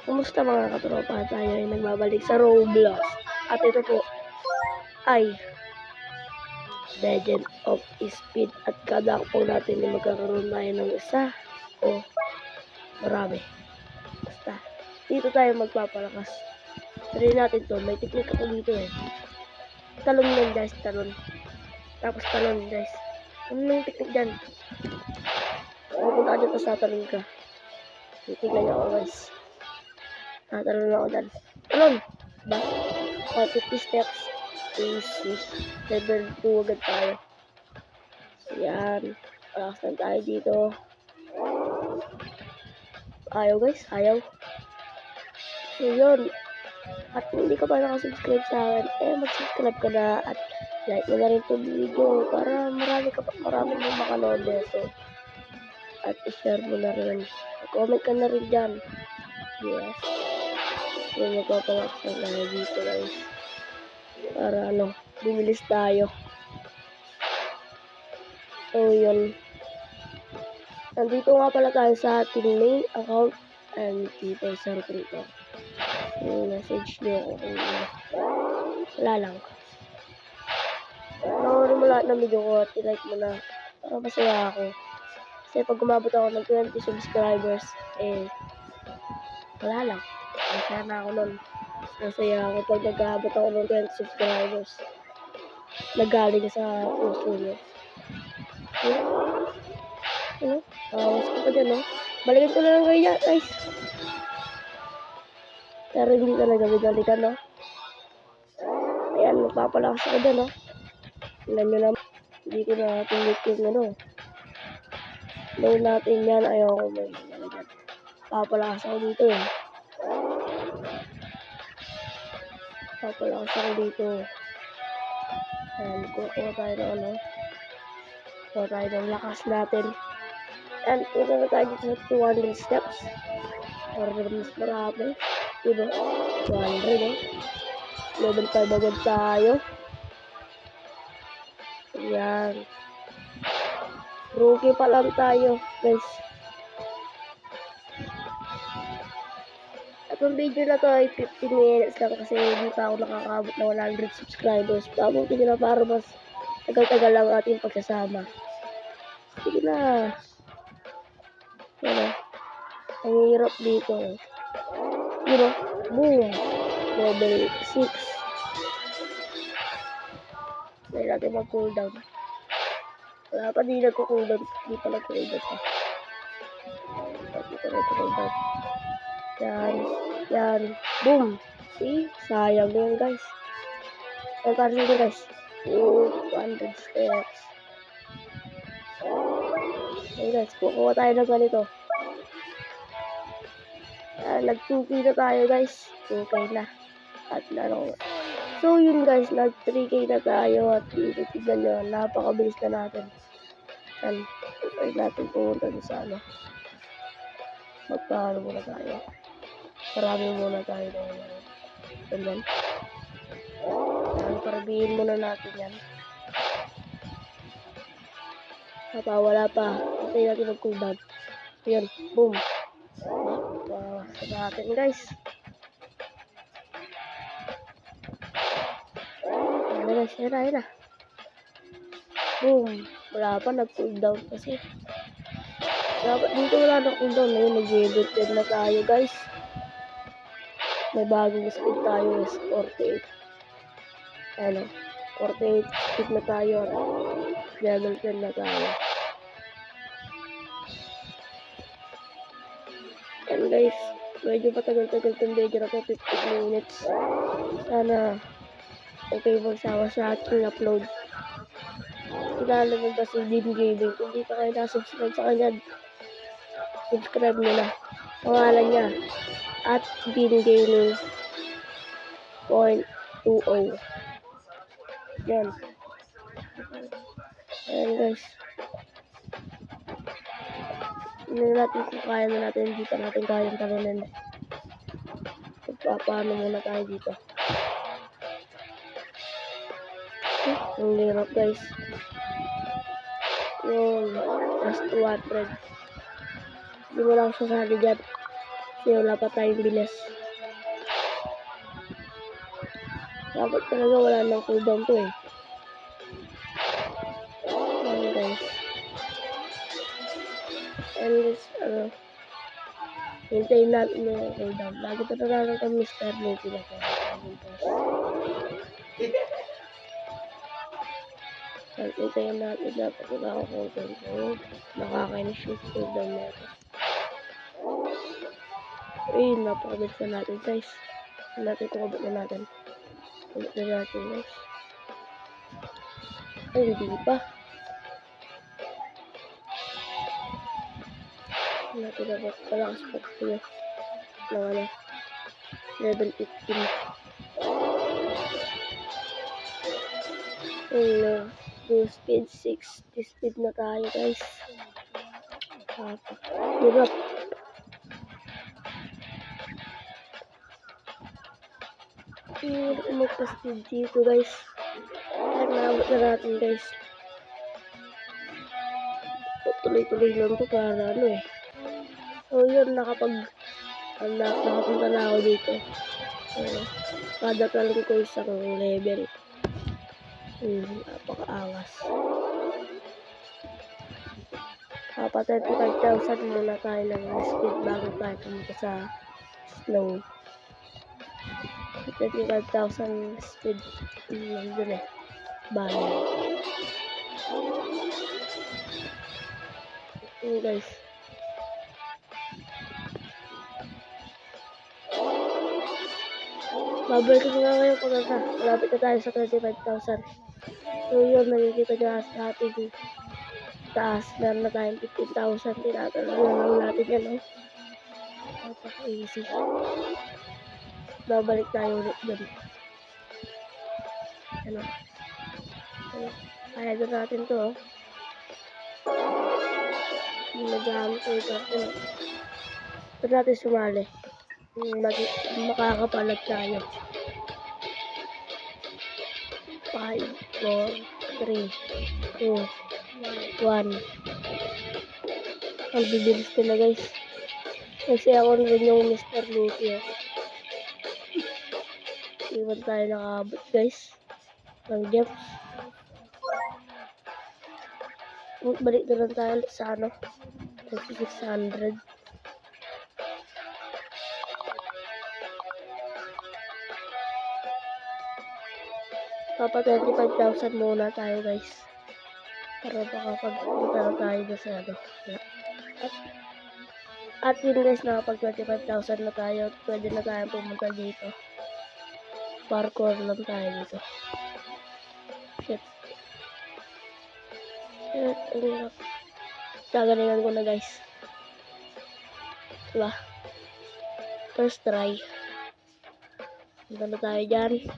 Kumusta mga katropa? Tayo ay nagbabalik sa Roblox. At ito po ay Legend of Speed. At kada po natin ay magkakaroon tayo ng isa o marami. Basta, dito tayo magpapalakas. Try natin to. May technique ako dito eh. Talon yan guys, talon. Tapos talon guys. Ano yung technique dyan? Pupunta ka dyan, tapos tatalon ka. Titignan niyo ako guys. Tatalon ako dyan. Talon! Diba? 50 steps. Easy. Level 2 agad tayo. Ayan. Palakas lang tayo dito. Ayaw guys. Ayaw. So yun. At kung hindi ka pa nakasubscribe sa akin, mag-subscribe ka na at like mo na rin itong video para marami mong makanood nito. At i-share mo na rin. Comment ka na rin dyan. Yes. So magpapalakas lang tayo dito guys. Para bumilis tayo. So yun. Nandito nga pala tayo sa ating main account and dito sa recruiter. Yung message nyo kung wala lang. Panoorin mo lahat ng video ko at i-like mo na para masaya ako. Kasi pag umabot ako ng 20 subscribers, wala lang. Masaya na ako nun. Masaya ako pag nag-aabot ako ng 20 subscribers. Nagaling sa puso nyo. Mas ko pa dyan, no? Balikan ko na lang kayo yan, guys. Pero hindi talaga binalikan, no? Ayan, magpapalakas ako dyan, no? Tingnan nyo naman. Hindi ko na tinlik yung, low natin yan. Ayoko may dyan. Papalakas ako dito, eh. Papalakas ako dito. Ayan, kukuha tayo ng, kukuha tayo ng lakas natin. And punta na tayo dito sa 200 steps. Para mas marami. Diba? 200, eh. Level 5 agad tayo. Ayan. Rookie pa lang tayo, guys. At ang video na to ay 15 minutes lang kasi hindi pa ako nakakaabot na 100 subscribers. Pabuti nyo na para mas tagal-tagal lang ating pagsasama. Sige na. Yan. Ang hirap dito. Diba? Boom. Level 6. Dahil natin mag-cooldown. Wala pa din nagko-cooldown. Hindi pa nag-cooldown pa. Hindi pa nag-cooldown. Yan. Boom. See? Sayang na yan guys. Yan para sa guys. 200 steps. Okay guys, kukuha tayo ng ganito. Nag-2K na tayo guys. 2K na. At so yun guys, nag-3K na tayo. At tignan nyo, napakabilis na natin. Yan. Try natin pumunta sa magpahalo muna tayo. Marami muna tayo ganyan. Parabihin muna natin yan. Wala pa. Hintay natin mag-cooldown. Ayan. Boom. Sa natin guys. Ayan na. Boom. Wala pa. Nag-cooldown kasi. Dapat dito wala na cooldown. Ngayon nag-level 10 na tayo guys. May bagong speed tayo. 48. Ano. 48 speed na tayo. Level 10 na tayo. And guys, medyo patagal-tagal itong video na po, 15 minutes. Sana okay magsawa sa aking upload. Kilala mo ba si Dean Gaming? Kung di pa kayo na-subscribe sa kanya, subscribe nyo na. Pangalan niya, at Dean Gaming .20. Yan. Ayan guys. Hindi natin kung kaya na natin. Hindi pa natin kayang talunin. Paano muna tayo dito. Ang hirap guys. Yung plus 200. Hindi mo lang sasali dyan. Kasi wala pa tayong bilis. Dapat talaga wala nang cooldown to eh. Ayan guys. And this, hintayin natin yung cooldown. Lagi pa talaga kami Mr. Lucky na po. Hintayin natin dapat nakaka-cooldown ko. Nakakainis yung cooldown na ito. Ayun, napakabilis na natin guys. Natin kung abot na natin. Abot na natin guys. Ay, hindi pa. Natin dapat palakas pa tayo. Ng level 15. Ayun, speed 60 speed na tayo guys. Hirap. Hirap magpa-speed dito guys. At naabot na natin guys. Tuloy-tuloy lang to para ano eh. So yun, nakapunta na ako dito. Kada talon ko isang level. Napaka-angas. Kapatid 5,000 muna tayo ng speed bago tayo pumunta sa snow. 35,000 speed nandun eh. Bayan. Yun guys. Babalik ko nga ngayon kung malapit na tayo sa 25,000. So yun, nakikita nyo sa ating taas. Meron na tayong 15,000. Tinatalo na lang natin yan, no? Napaka-easy. Babalik tayo ulit dun. Ano? Kaya doon natin to, oh. Nag-aamit ko ito. Ito natin sumali. Makakapalag tayo. 5, 4, 3, 2, 1. Ang bibilis ko na guys. Kasi ako rin yung Mr. Lucky. Iwan tayo nakabot guys. Ng gems. Balik na lang tayo sa ano. 600. Papa 25,000 muna tayo guys. Para makapagpunta na tayo sa ano. At yun guys, nakapag 25,000 na tayo. Pwede na tayo pumunta dito. Parkour lang tayo dito. Shit. Ang hirap. Gagalingan ko na guys. Diba? First try. Punta na tayo dyan.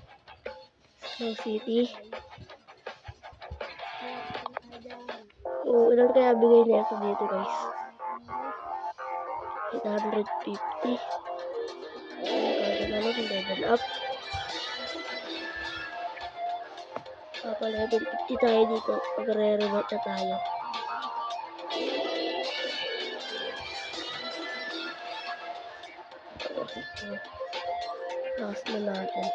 Snow City. Ilan kaya bigay niya ito dito guys? 850. Level up. Level 50 tayo dito. Pag-re-remote na tayo. Lakas na natin.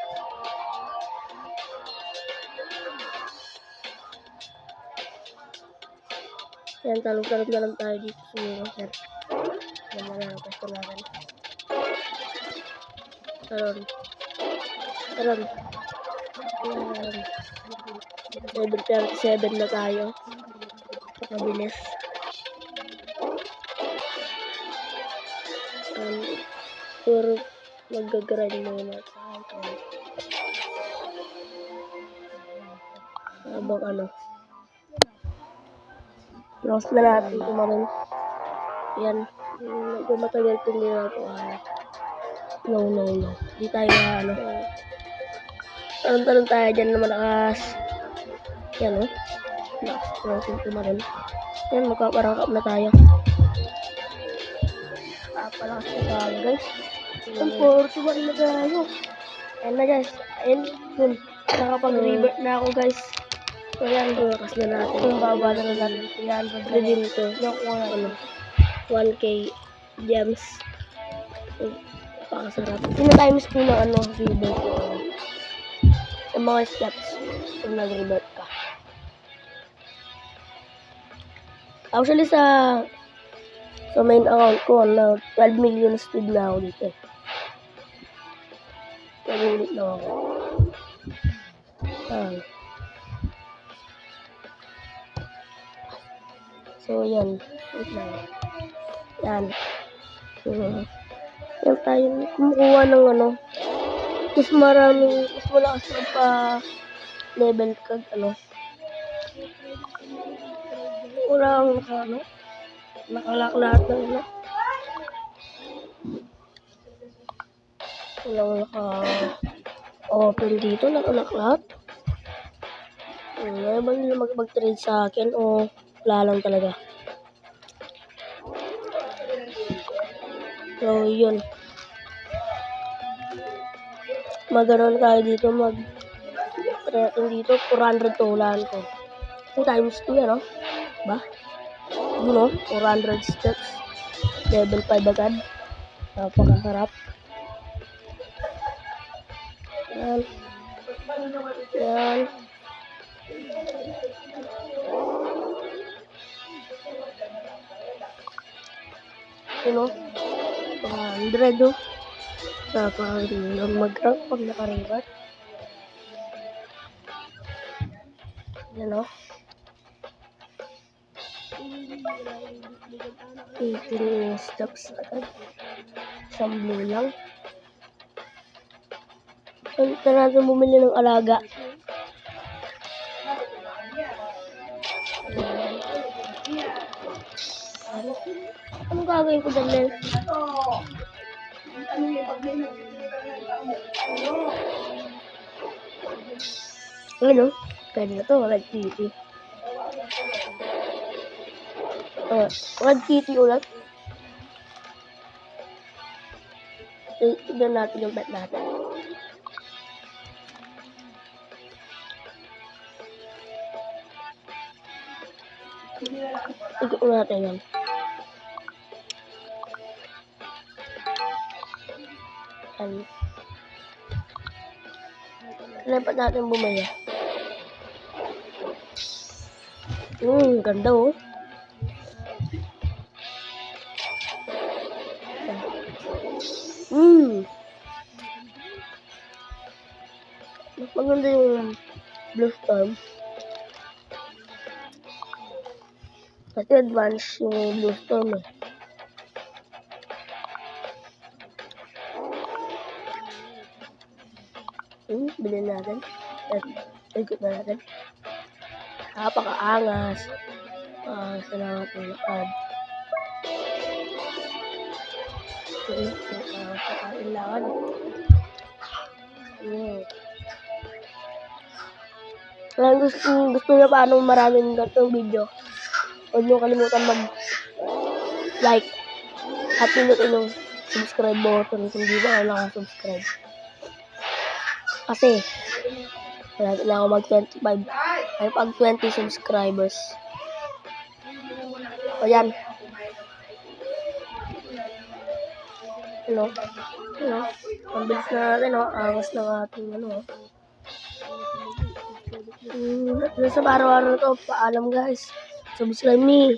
Yan, talong-talong na lang tayo dito siguro. Yan. Yan na lang. Pasto natin. Talon. Level 37 na tayo. Mabilis. Puro mag-grind muna tayo. Habang ano. Lost na natin kumaroon. Yan. Medyo matagal itong ginagawa. No. Di tayo ano. Talon tayo dyan na malakas. Yan o. Lakas natin kumaroon. Yan, magkaparangkap na tayo. Palakas na tayo guys. Ang 41 na tayo. Ayan na guys. Ayan. Nakapag-revert na ako guys. So yan, lakas na natin. Kung baba na natin. Yan, redeem to. Yung ano, 1k gems. Pakasarap. Tina-times ko na ano, rebirth ko. Yung mga steps kung nag-rebirth ka. Actually sa main account ko, 12 million speed na ako dito. Nagulit lang ako. So, yan. Wait lang. Yan. Yan tayo kumukuha ng ano. Mas maraming, mas malakas na pa level kag ano. Wala akong nakalak lahat ng ano. Walang naka-open dito, nakalak lahat. Ngayon ba nila mag-trade sa akin o wala lang talaga? So, yun. Maganoon tayo dito, mag-tracking dito, 400 to ulan ko. Yung times 2 yan, no? Ba? Yun, no? 400 steps. Level 5 agad. Napakasarap. Yan. Yan. Yun, no? 100, no? Napakasarap mag-rank pag naka-reward. Yan, no? 18 steps agad. Isang blue lang. Ito natin bumili ng alaga. Anong gagawin ko dyan, Lel? Ano? Pwede na to, red kitty. Red kitty ulit. Tignan natin yung bet natin. Tignan natin yan. Dapat natin bumaya. Ganda oh. Mas maganda yung Blue Storm. Kasi advance yung Blue Storm eh. Bilhin natin. Ikot na natin. Napakaangas. Salamat po lakad. Napakailangan. Kung gusto nyo paano maraming ganitong video, huwag nyo kalimutan mag-like at pinutin yung subscribe button kung di ba wala kang subscribe. Kasi malapit na ako mag-25 ay pag 20 subscribers. O yan. Ano? Ang bilis na natin, angas ng ating sa araw-araw to. Paalam guys. Subscribe me.